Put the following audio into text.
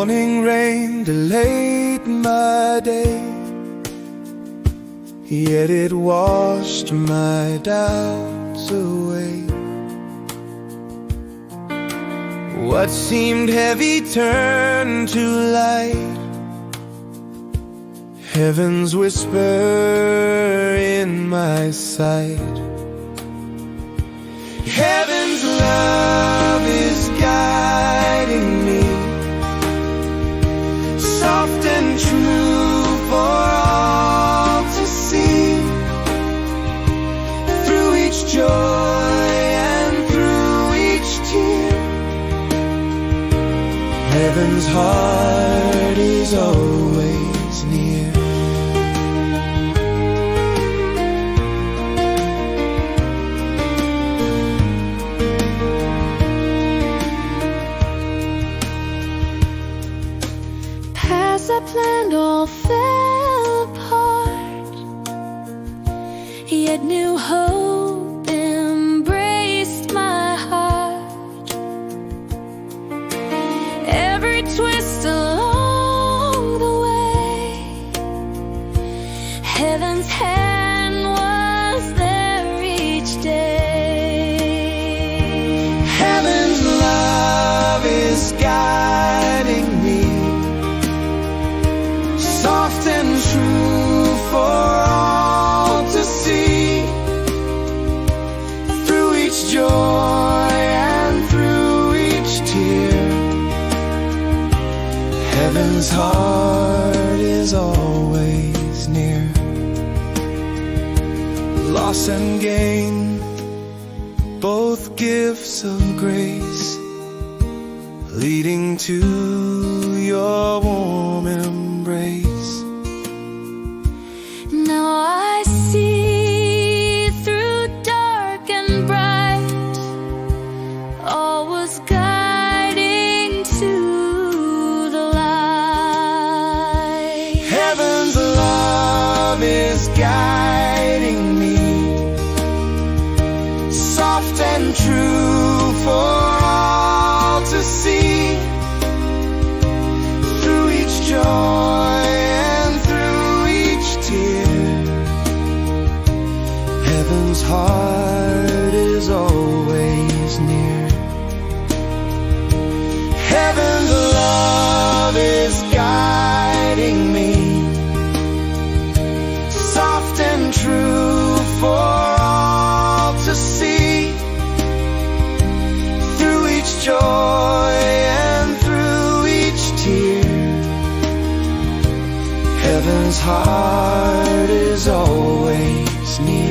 morning rain delayed my day, yet it washed my doubts away. What seemed heavy turned to light, heaven's whisper in my sight. Heaven's love is guiding me, soft and true for all to see. Through each joy and through each tear, heaven's heart is always near. As I planned, all fell apart, yet new hope embraced my heart. Every twist along the way, heaven's hand was there each day. Heaven's love is guiding me, soft and true for all to see. Through each joy and through each tear, heaven's heart is always near. Loss and gain, both gifts of grace, leading to your warm embrace. Now I see through dark and bright, all was guiding to the light. Heaven's love is guiding me, soft and true for all to see. Through each joy and through each tear, heaven's heart is always near. Heaven's love is guiding me, soft and true for all to see. Through each joy and through each tear, heaven's heart is always near.